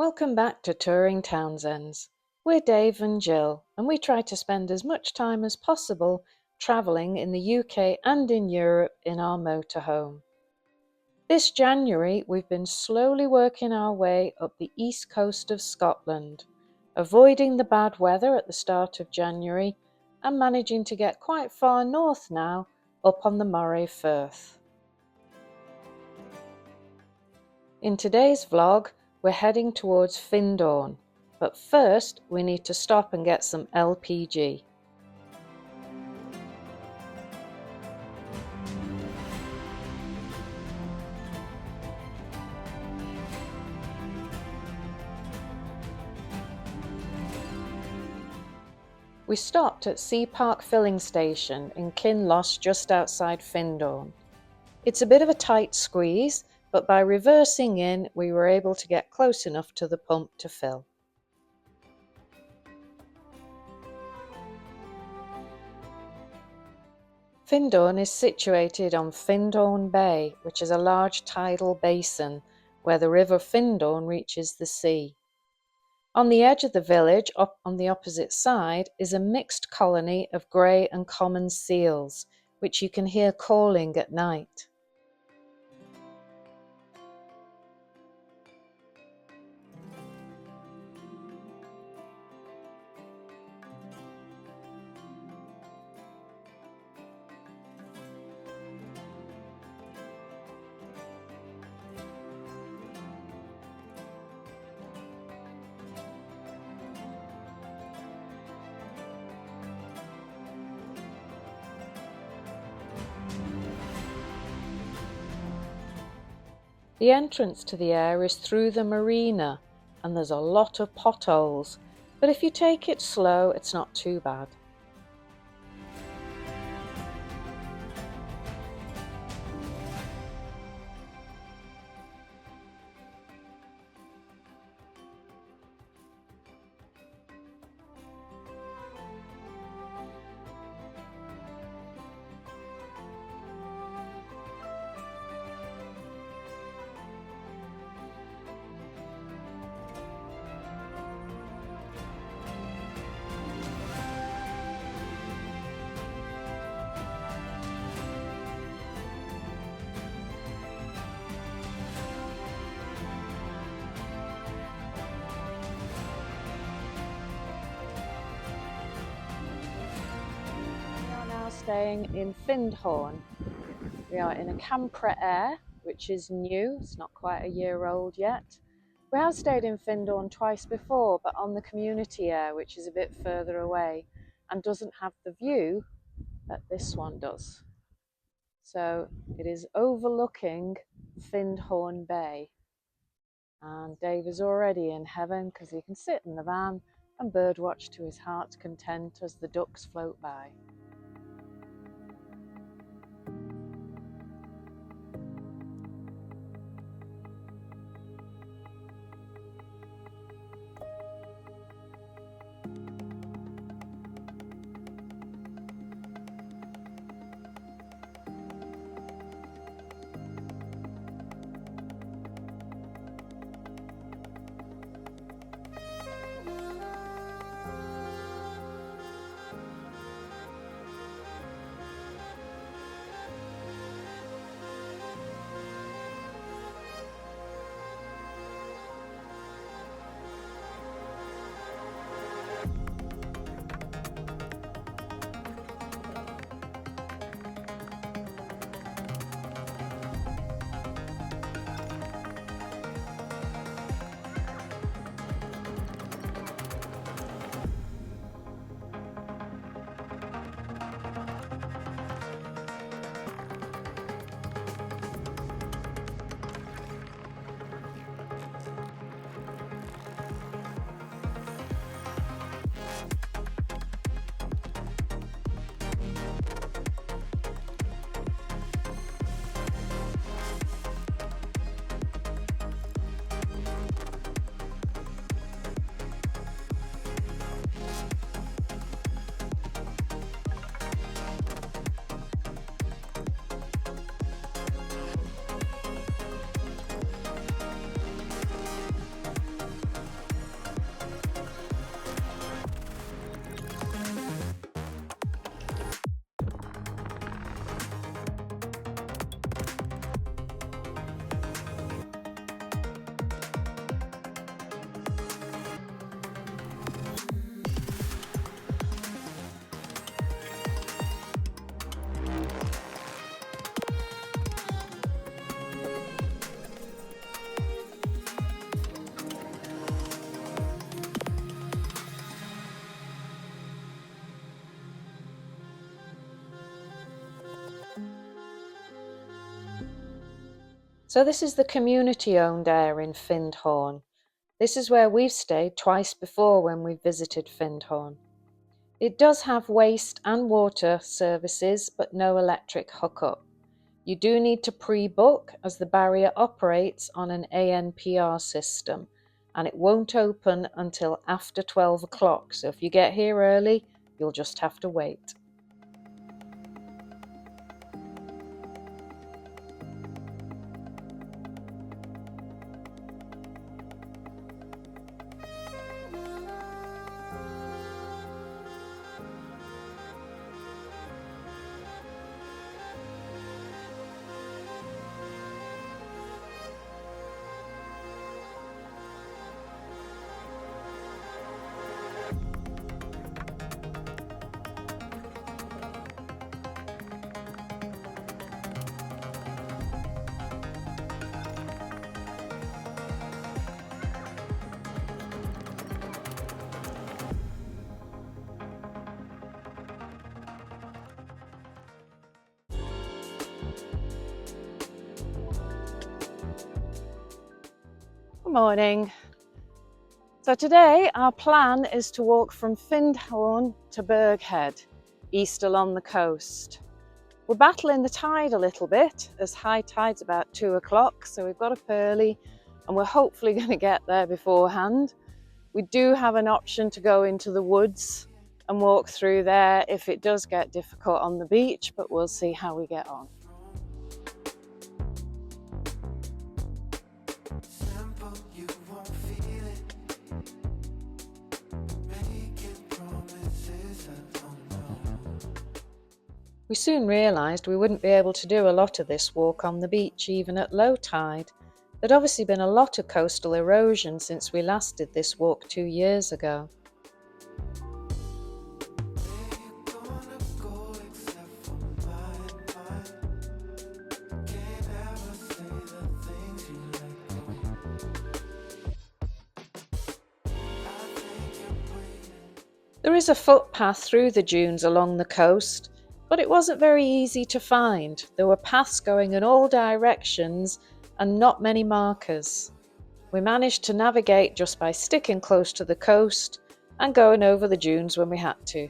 Welcome back to Touring Townsends. We're Dave and Jill, and we try to spend as much time as possible travelling in the UK and in Europe in our motorhome. This January, we've been slowly working our way up the east coast of Scotland, avoiding the bad weather at the start of January and managing to get quite far north now, up on the Moray Firth. In today's vlog, we're heading towards Findhorn, but first we need to stop and get some LPG. We stopped at Sea Park filling station in Kinloss just outside Findhorn. It's a bit of a tight squeeze, but by reversing in we were able to get close enough to the pump to fill. Findhorn is situated on Findhorn Bay, which is a large tidal basin where the River Findhorn reaches the sea. On the edge of the village, up on the opposite side, is a mixed colony of grey and common seals, which you can hear calling at night. The entrance to the Aire is through the marina, and there's a lot of potholes, but if you take it slow, it's not too bad. Staying in Findhorn. We are in a Marina Aire, which is new, it's not quite a year old yet. We have stayed in Findhorn twice before, but on the Community Aire, which is a bit further away and doesn't have the view that this one does. So it is overlooking Findhorn Bay. And Dave is already in heaven because he can sit in the van and birdwatch to his heart's content as the ducks float by. So this is the community-owned area in Findhorn. This is where we've stayed twice before when we visited Findhorn. It does have waste and water services, but no electric hookup. You do need to pre-book as the barrier operates on an ANPR system, and it won't open until after 12 o'clock. So if you get here early, you'll just have to wait. Good morning. So today our plan is to walk from Findhorn to Burghead, east along the coast. We're battling the tide a little bit as high tide's about 2 o'clock, so we've got up early and we're hopefully going to get there beforehand. We do have an option to go into the woods and walk through there if it does get difficult on the beach, but we'll see how we get on. We soon realised we wouldn't be able to do a lot of this walk on the beach even at low tide. There'd obviously been a lot of coastal erosion since we last did this walk 2 years ago. There is a footpath through the dunes along the coast, but it wasn't very easy to find. There were paths going in all directions and not many markers. We managed to navigate just by sticking close to the coast and going over the dunes when we had to.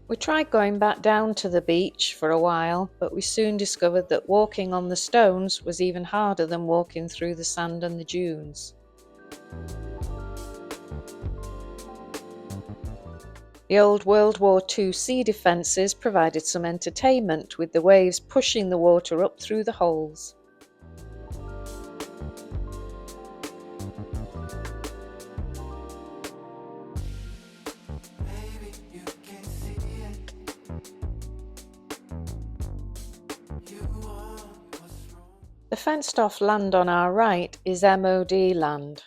We tried going back down to the beach for a while, but we soon discovered that walking on the stones was even harder than walking through the sand and the dunes. The old World War II sea defences provided some entertainment, with the waves pushing the water up through the holes. The fenced-off land on our right is MOD land.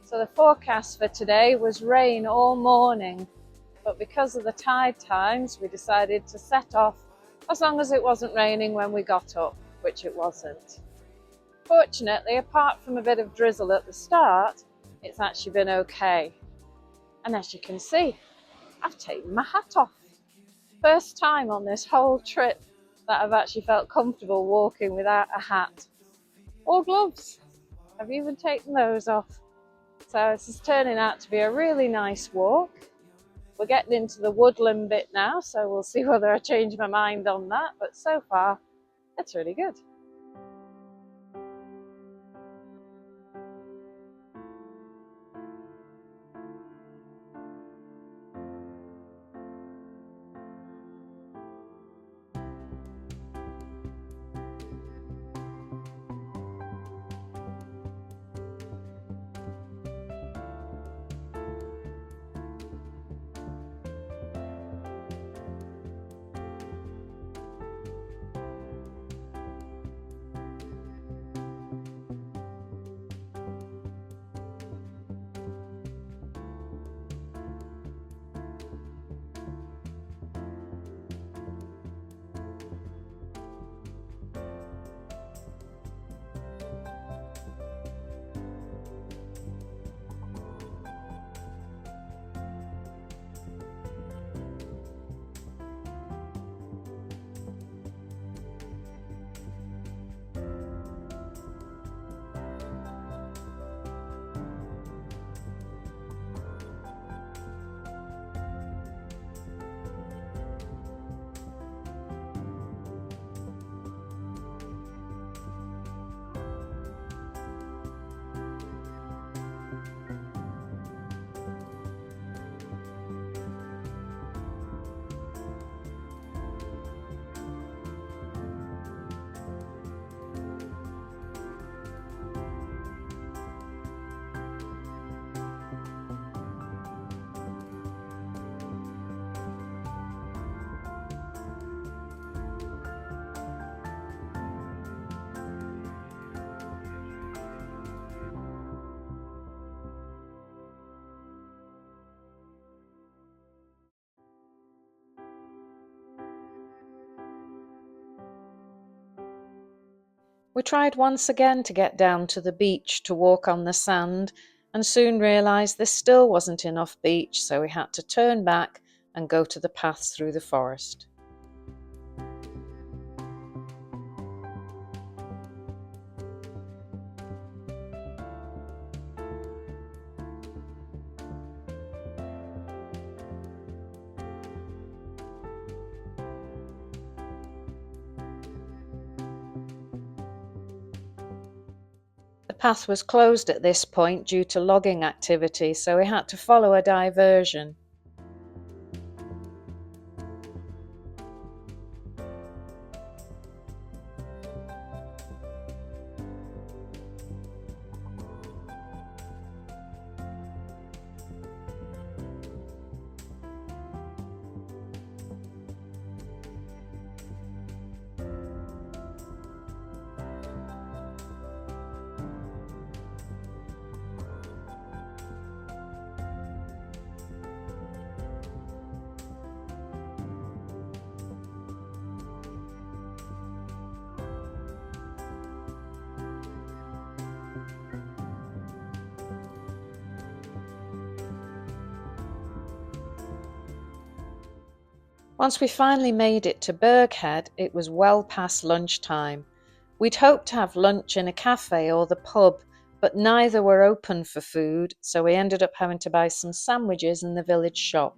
So the forecast for today was rain all morning, but because of the tide times, we decided to set off as long as it wasn't raining when we got up, which it wasn't. Fortunately, apart from a bit of drizzle at the start, it's actually been okay. And as you can see, I've taken my hat off. First time on this whole trip that I've actually felt comfortable walking without a hat. Or gloves. I've even taken those off. So this is turning out to be a really nice walk. We're getting into the woodland bit now, so we'll see whether I change my mind on that. But so far, it's really good. We tried once again to get down to the beach to walk on the sand and soon realised there still wasn't enough beach, so we had to turn back and go to the paths through the forest. The path was closed at this point due to logging activity, so we had to follow a diversion. Once we finally made it to Burghead, it was well past lunchtime. We'd hoped to have lunch in a cafe or the pub, but neither were open for food, so we ended up having to buy some sandwiches in the village shop.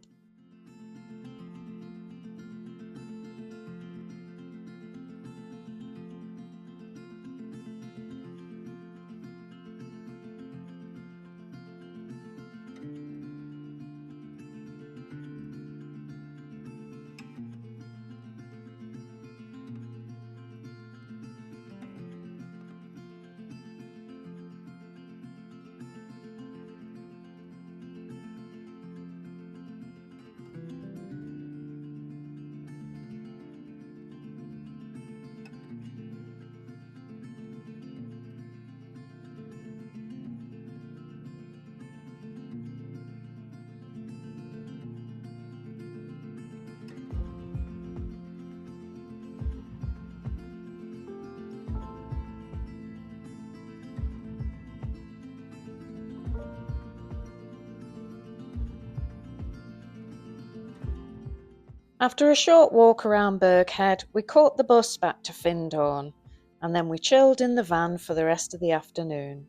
After a short walk around Burghead, we caught the bus back to Findhorn, and then we chilled in the van for the rest of the afternoon.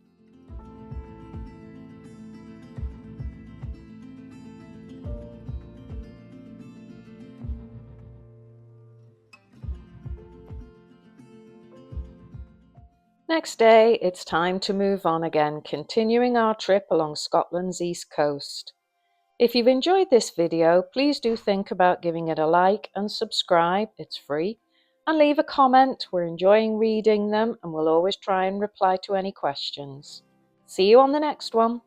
Next day, it's time to move on again, continuing our trip along Scotland's east coast. If you've enjoyed this video, please do think about giving it a like and subscribe, it's free, and leave a comment. We're enjoying reading them and we'll always try and reply to any questions. See you on the next one.